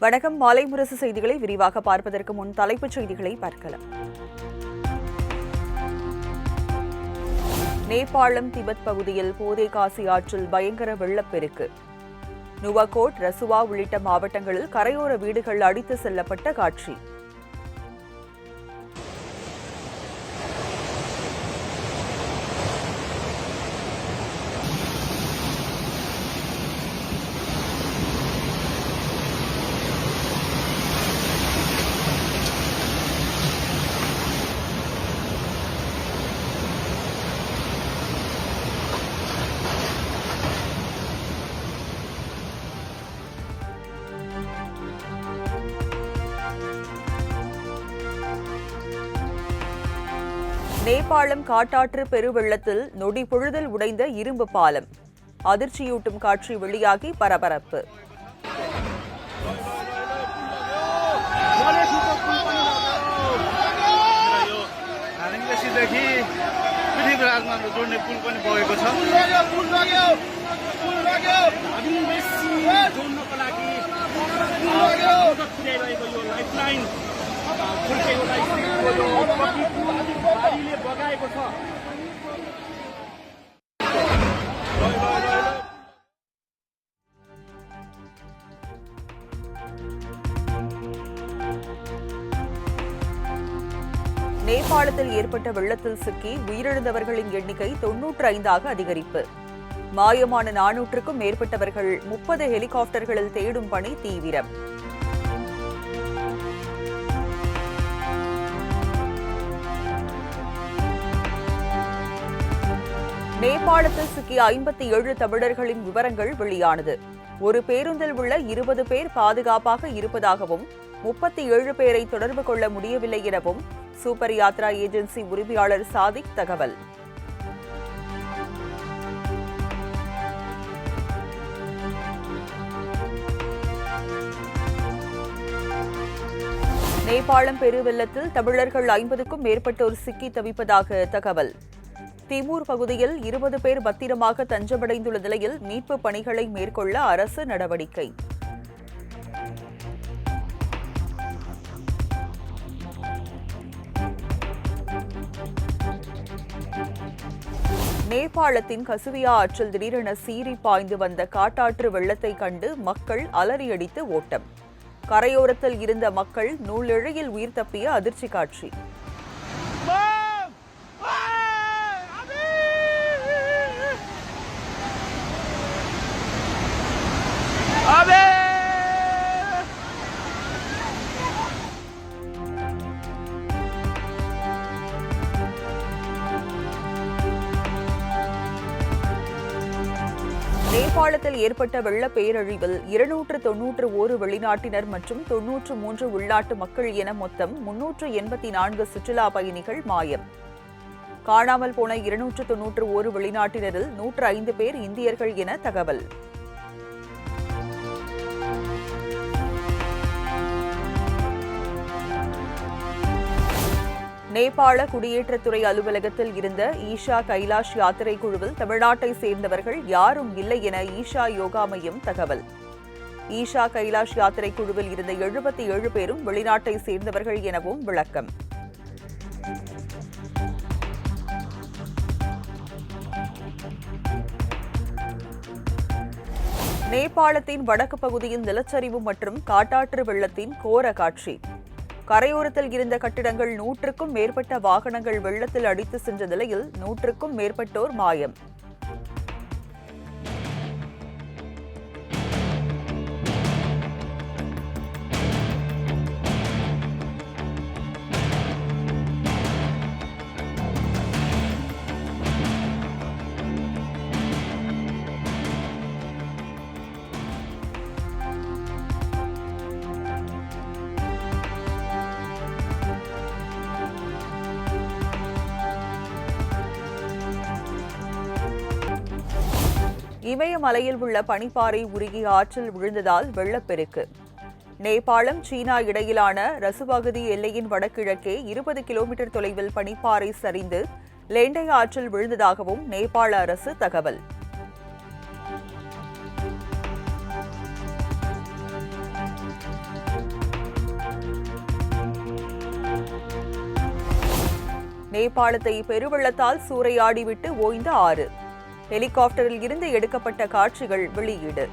வணக்கம். மாலை முரசு செய்திகளை விரிவாக பார்ப்பதற்கு முன் தலைப்புச் செய்திகளை பார்க்கலாம். நேபாளம் திபெத் பகுதியில் போதேகாசி ஆற்றில் பயங்கர வெள்ளப்பெருக்கு. நுவகோட், ரசுவா உள்ளிட்ட மாவட்டங்களில் கரையோர வீடுகள் அடித்து செல்லப்பட்ட காட்சி. நேபாளம் காட்டாற்று பெருவெள்ளத்தில் நொடி பொழுதில் உடைந்த இரும்பு பாலம். அதிர்ச்சியூட்டும் காட்சி வெளியாகி பரபரப்பு. நேபாளத்தில் ஏற்பட்ட வெள்ளத்தில் சிக்கி உயிரிழந்தவர்களின் எண்ணிக்கை 95ஆக அதிகரிப்பு. மாயமான 400க்கும் மேற்பட்டவர்கள் 30 ஹெலிகாப்டர்களில் தேடும் பணி தீவிரம். நேபாளத்தில் சிக்கிய 57 தமிழர்களின் விவரங்கள் வெளியானது. ஒரு பேருந்தில் உள்ள 20 பேர் பாதுகாப்பாக இருப்பதாகவும் 37 பேரை தொடர்பு கொள்ள முடியவில்லை எனவும் சூப்பர் யாத்ரா ஏஜென்சி உரிமையாளர் சாதிக் தகவல். நேபாளம் பெருவெள்ளத்தில் தமிழர்கள் 50க்கும் மேற்பட்டோர் சிக்கி தவிப்பதாக தகவல். திமூர் பகுதியில் 20 பேர் பத்திரமாக தஞ்சமடைந்துள்ள நிலையில் மீட்பு பணிகளை மேற்கொள்ள அரசு நடவடிக்கை. நேபாளத்தின் கசுவியா ஆற்றில் திடீரென சீறி பாய்ந்து வந்த காட்டாற்று வெள்ளத்தை கண்டு மக்கள் அலறியடித்து ஓட்டம். கரையோரத்தில் இருந்த மக்கள் நூலிழையில் உயிர் தப்பிய அதிர்ச்சி காட்சி. நேபாளத்தில் ஏற்பட்ட வெள்ள பேரழிவில் 291 வெளிநாட்டினர் மற்றும் 93 உள்நாட்டு மக்கள் என மொத்தம் 384 சுற்றுலா பயணிகள் மாயம். காணாமல் போன 291 வெளிநாட்டினரில் 105 பேர் இந்தியர்கள் என தகவல். நேபாள குடியேற்றத்துறை அலுவலகத்தில் இருந்த ஈஷா கைலாஷ் யாத்திரை குழுவில் தமிழ்நாட்டை சேர்ந்தவர்கள் யாரும் இல்லை என ஈஷா யோகா மையம் தகவல். ஈஷா கைலாஷ் யாத்திரை குழுவில் இருந்த 77 பேரும் வெளிநாட்டை சேர்ந்தவர்கள் எனவும் விளக்கம். நேபாளத்தின் வடக்கு பகுதியில் நிலச்சரிவு மற்றும் காட்டாற்று வெள்ளத்தின் கோர காட்சி. கரையோரத்தில் இருந்த கட்டிடங்கள் 100க்கும் மேற்பட்ட வாகனங்கள் வெள்ளத்தில் அடித்து சென்ற நிலையில் 100க்கும் மேற்பட்டோர் மாயம். இமயமலையில் உள்ள பனிப்பாறை உருகி ஆற்றில் விழுந்ததால் வெள்ளப்பெருக்கு. நேபாளம், சீனா இடையிலான ரசுபகுதி எல்லையின் வடகிழக்கே 20 கிலோமீட்டர் தொலைவில் பனிப்பாறை சரிந்து லேண்டை ஆற்றில் விழுந்ததாகவும் நேபாள அரசு தகவல். நேபாளத்தை பெருவெள்ளத்தால் சூறையாடிவிட்டு ஓய்ந்த ஆறு. ஹெலிகாப்டரில் இருந்து எடுக்கப்பட்ட காட்சிகள் வெளியீடு.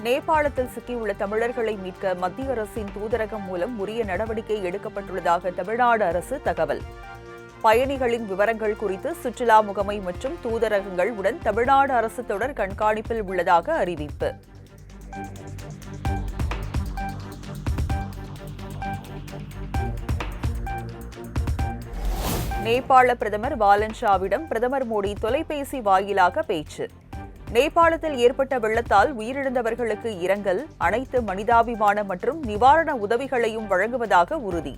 நேபாளத்தில் சிக்கியுள்ள தமிழர்களை மீட்க மத்திய அரசின் தூதரகம் மூலம் உரிய நடவடிக்கை எடுக்கப்பட்டுள்ளதாக தமிழ்நாடு அரசு தகவல். பயணிகளின் விவரங்கள் குறித்து சுற்றுலா முகமை மற்றும் தூதரகங்கள் உடன் தமிழ்நாடு அரசு தொடர் கண்காணிப்பில் உள்ளதாக அறிவிப்பு. நேபாள பிரதமர் வாலன் ஷாவிடம் பிரதமர் மோடி தொலைபேசி வாயிலாக பேச்சு. நேபாளத்தில் ஏற்பட்ட வெள்ளத்தால் உயிரிழந்தவர்களுக்கு இரங்கல், அனைத்து மனிதாபிமான மற்றும் நிவாரண உதவிகளையும் வழங்குவதாக உறுதி.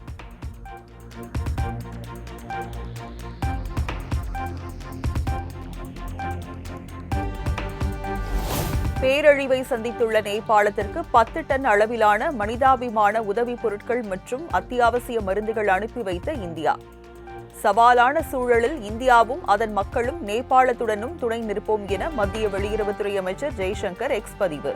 பேரழிவை சந்தித்துள்ள நேபாளத்திற்கு 10 டன் அளவிலான மனிதாபிமான உதவிப் பொருட்கள் மற்றும் அத்தியாவசிய மருந்துகள் அனுப்பி வைத்த இந்தியா. சவாலான சூழலில் இந்தியாவும் அதன் மக்களும் நேபாளத்துடனும் துணை நிற்போம் என மத்திய வெளியுறவுத்துறை அமைச்சர் ஜெய்சங்கர் எக்ஸ் பதிவு.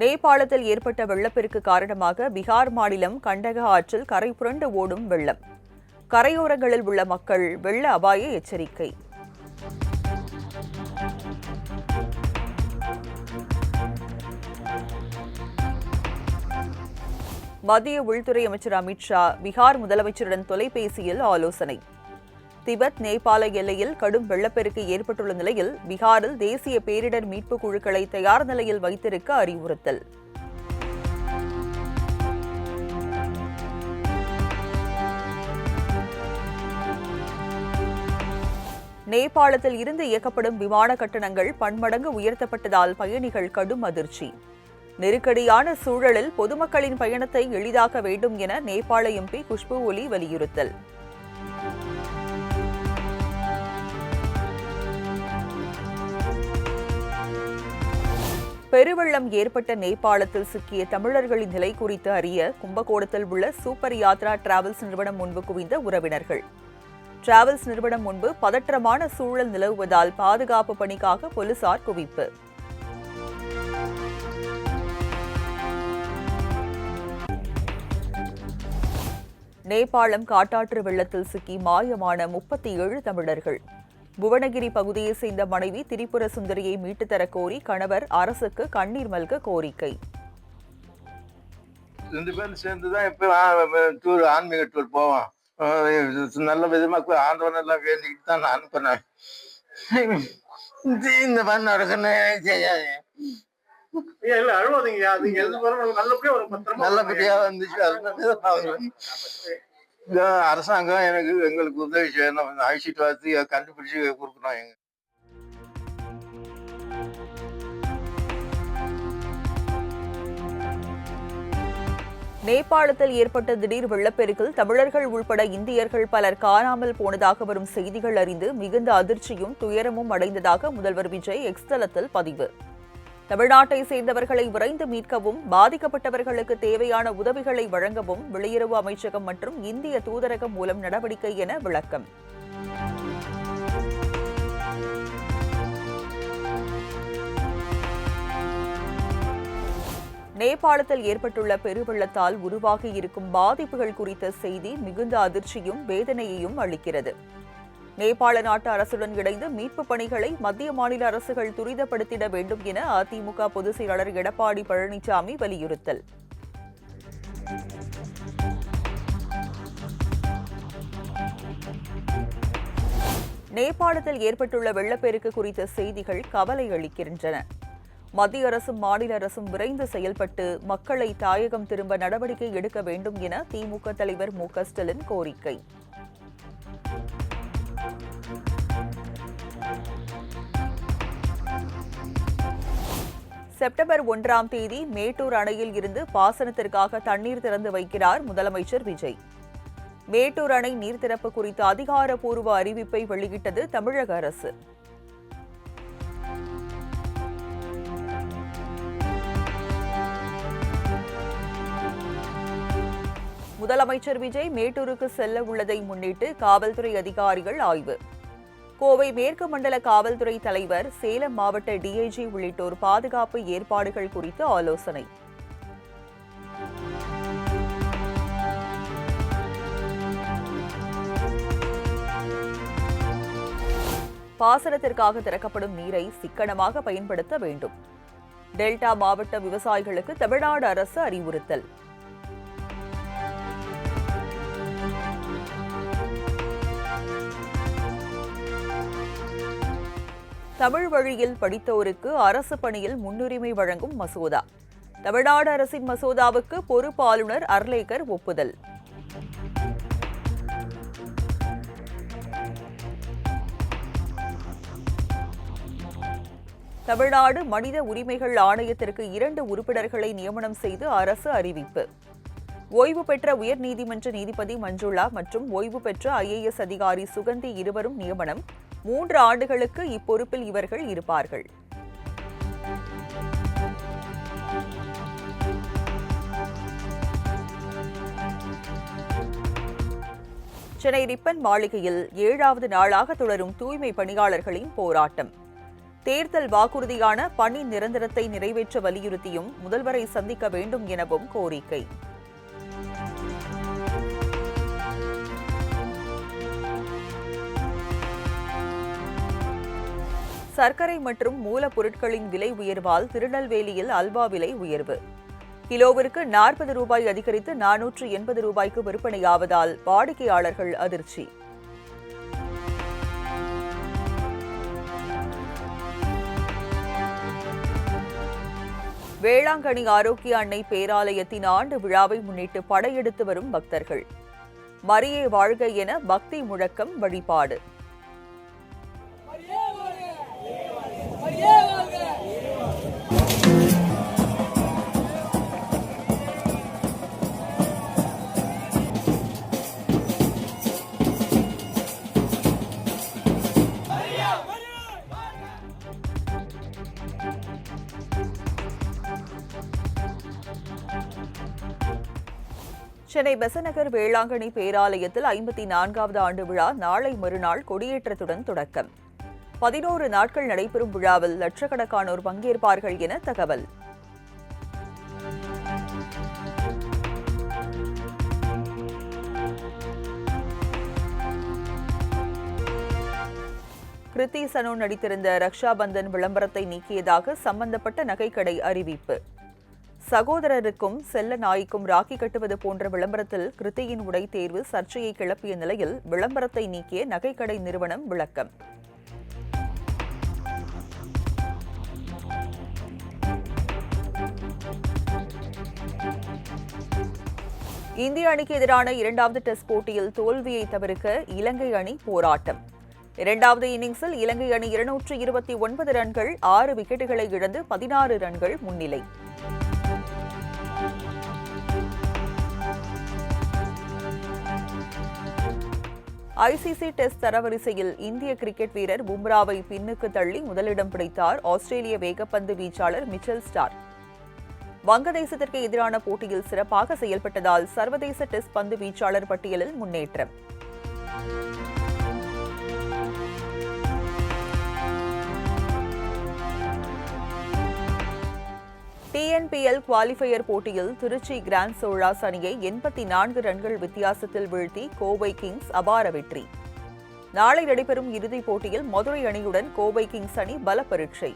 நேபாளத்தில் ஏற்பட்ட வெள்ளப்பெருக்கு காரணமாக பீகார் மாநிலம் கண்டக ஆற்றில் கரை புரண்டு ஓடும் வெள்ளம். கரையோரங்களில் உள்ள மக்கள் வெள்ள அபாய எச்சரிக்கை. மத்திய உள்துறை அமைச்சர் அமித் ஷா பீகார் முதலமைச்சருடன் தொலைபேசியில் ஆலோசனை. திபெத் நேபாள எல்லையில் கடும் வெள்ளப்பெருக்கு ஏற்பட்டுள்ள நிலையில் பீகாரில் தேசிய பேரிடர் மீட்பு குழுக்களை தயார் நிலையில் வைத்திருக்க அறிவுறுத்தல். நேபாளத்தில் இருந்து இயக்கப்படும் விமான கட்டணங்கள் பன்மடங்கு உயர்த்தப்பட்டதால் பயணிகள் கடும் அதிர்ச்சி. நெருக்கடியான சூழலில் பொதுமக்களின் பயணத்தை எளிதாக்க வேண்டும் என நேபாள எம்பி குஷ்பு ஒலி வலியுறுத்தல். பெருவெள்ளம் ஏற்பட்ட நேபாளத்தில் சிக்கிய தமிழர்களின் நிலை குறித்து அறிய கும்பகோணத்தில் உள்ள சூப்பர் யாத்ரா டிராவல்ஸ் நிறுவனம் முன்பு குவிந்த உறவினர்கள். டிராவல்ஸ் நிறுவனம் முன்பு பதற்றமான சூழல் நிலவுவதால் பாதுகாப்பு பணிக்காக போலீசார் குவிப்பு. நேபாளம் காட்டாற்று வெள்ளத்தில் சிக்கி மாயமான 37 தமிழர்கள். புவனகிரி பகுதியைச் சேர்ந்த மனைவி திரிபுர சுந்தரியை மீட்டுத் தரக் கோரி கணவர் அரசுக்கு கண்ணீர் மல்க கோரிக்கை. 2 பேரும் சேர்ந்துதான் எப்ப டூர் ஆன்மீக டூர் போவோம். நல்ல விதமா ஆண்டவன் எல்லாம் வேண்டிக்கிட்டு தான் நான் அனுப்பினேன். இந்த மாதிரி நடக்கணும் செய்யாது. நல்லபடியா வந்துச்சு. அரசாங்கம் எங்களுக்கு உதவி செய்யணும், அழைச்சிட்டு வந்து கண்டுபிடிச்சு கொடுக்கணும். நேபாளத்தில் ஏற்பட்ட திடீர் வெள்ளப்பெருக்கில் தமிழர்கள் உள்பட இந்தியர்கள் பலர் காணாமல் போனதாக வரும் செய்திகள் அறிந்து மிகுந்த அதிர்ச்சியும் துயரமும் அடைந்ததாக முதல்வர் விஜய் எக்ஸ் தளத்தில் பதிவு. தமிழ்நாட்டை சேர்ந்தவர்களை விரைந்து மீட்கவும் பாதிக்கப்பட்டவர்களுக்கு தேவையான உதவிகளை வழங்கவும் வெளியுறவு அமைச்சகம் மற்றும் இந்திய தூதரகம் மூலம் நடவடிக்கை என விளக்கம். நேபாளத்தில் ஏற்பட்டுள்ள பெருவெள்ளத்தால் உருவாகியிருக்கும் பாதிப்புகள் குறித்த செய்தி மிகுந்த அதிர்ச்சியும் வேதனையையும் அளிக்கிறது. நேபாள நாட்டு அரசுடன் இணைந்து மீட்பு பணிகளை மத்திய மாநில அரசுகள் துரிதப்படுத்திட வேண்டும் என அதிமுக பொதுச் செயலாளர் எடப்பாடி பழனிசாமி வலியுறுத்தல். நேபாளத்தில் ஏற்பட்டுள்ள வெள்ளப்பெருக்கு குறித்த செய்திகள் கவலை அளிக்கின்றன. மத்திய அரசும் மாநில அரசும் விரைந்து செயல்பட்டு மக்களை தாயகம் திரும்ப நடவடிக்கை எடுக்க வேண்டும் என திமுக தலைவர் மு க ஸ்டாலின் கோரிக்கை. செப்டம்பர் 1ஆம் தேதி மேட்டூர் அணையில் இருந்து பாசனத்திற்காக தண்ணீர் திறந்து வைக்கிறார் முதலமைச்சர் விஜய். மேட்டூர் அணை நீர்திறப்பு குறித்த அதிகாரப்பூர்வ அறிவிப்பை வெளியிட்டது தமிழக அரசு. முதலமைச்சர் விஜய் மேட்டூருக்கு செல்ல உள்ளதை முன்னிட்டு காவல்துறை அதிகாரிகள் ஆய்வு. கோவை மேற்கு மண்டல காவல்துறை தலைவர், சேலம் மாவட்ட டிஐஜி உள்ளிட்டோர் பாதுகாப்பு ஏற்பாடுகள் குறித்து ஆலோசனை. பாசனத்திற்காக திறக்கப்படும் நீரை சிக்கனமாக பயன்படுத்த வேண்டும். டெல்டா மாவட்ட விவசாயிகளுக்கு தமிழ்நாடு அரசு அறிவுறுத்தல். தமிழ் வழியில் படித்தோருக்கு அரசு பணியில் முன்னுரிமை வழங்கும் மசோதா. தமிழ்நாடு அரசின் மசோதாவுக்கு பொறுப்பாளுநர் அர்லேக்கர் ஒப்புதல். தமிழ்நாடு மனித உரிமைகள் ஆணையத்திற்கு 2 உறுப்பினர்களை நியமனம் செய்து அரசு அறிவிப்பு. ஓய்வு பெற்ற உயர்நீதிமன்ற நீதிபதி மஞ்சுளா மற்றும் ஓய்வு பெற்ற IAS அதிகாரி சுகந்தி இருவரும் நியமனம். 3 ஆண்டுகளுக்கு இப்பொறுப்பில் இவர்கள் இருப்பார்கள். சென்னை ரிப்பன் மாளிகையில் 7வது நாளாக தொடரும் தூய்மை பணியாளர்களின் போராட்டம். தேர்தல் வாக்குறுதியான பணி நிரந்தரத்தை நிறைவேற்ற வலியுறுத்தியும் முதல்வரை சந்திக்க வேண்டும் எனவும் கோரிக்கை. சர்க்கரை மற்றும் மூலப்பொருட்களின் விலை உயர்வால் திருநெல்வேலியில் அல்வா விலை உயர்வு. கிலோவிற்கு 40 ரூபாய் அதிகரித்து 480 ரூபாய்க்கு விற்பனையாவதால் வாடிக்கையாளர்கள் அதிர்ச்சி. வேளாங்கண்ணி ஆரோக்கிய அன்னை பேராலயத்தின் ஆண்டு விழாவை முன்னிட்டு படையெடுத்து வரும் பக்தர்கள். மரியே வாழ்க என பக்தி முழக்கம், வழிபாடு. சென்னை பெசநகர் வேளாங்கண்ணி பேராலயத்தில் 54வது ஆண்டு விழா நாளை மறுநாள் கொடியேற்றத்துடன் தொடக்கம். 11 நாட்கள் நடைபெறும் விழாவில் லட்சக்கணக்கானோர் பங்கேற்பார்கள் என தகவல். கிருத்தி சனோன் நடித்திருந்த ரக்ஷா பந்தன் விளம்பரத்தை நீக்கியதாக சம்பந்தப்பட்ட நகைக்கடை அறிவிப்பு. சகோதரருக்கும் செல்ல நாய்க்கும் ராக்கி கட்டுவது போன்ற விளம்பரத்தில் கிருத்தியின் உடை தேர்வு சர்ச்சையை கிளப்பிய நிலையில் விளம்பரத்தை நீக்கிய நகைக்கடை நிறுவனம் விளக்கம். இந்திய அணிக்கு எதிரான 2வது டெஸ்ட் போட்டியில் தோல்வியை தவிர்க்க இலங்கை அணி போராட்டம். 2வது இன்னிங்ஸில் இலங்கை அணி 229 ரன்கள், 6 விக்கெட்டுகளை இழந்து 16 ரன்கள் முன்னிலை. ICC டெஸ்ட் தரவரிசையில் இந்திய கிரிக்கெட் வீரர் பும்ராவை பின்னுக்கு தள்ளி முதலிடம் பிடித்தார் ஆஸ்திரேலிய வேகப்பந்து வீச்சாளர் மிச்சல் ஸ்டார்க். வங்கதேசத்திற்கு எதிரான போட்டியில் சிறப்பாக செயல்பட்டதால் சர்வதேச டெஸ்ட் பந்து வீச்சாளர் பட்டியலில் முன்னேற்றம். TNPL குவாலிஃபயர் போட்டியில் திருச்சி கிராண்ட் சோழாஸ் அணியை 84 ரன்கள் வித்தியாசத்தில் வீழ்த்தி கோவை கிங்ஸ் அபார வெற்றி. நாளை நடைபெறும் இறுதிப் போட்டியில் மதுரை அணியுடன் கோவை கிங்ஸ் அணி பல பரீட்சை.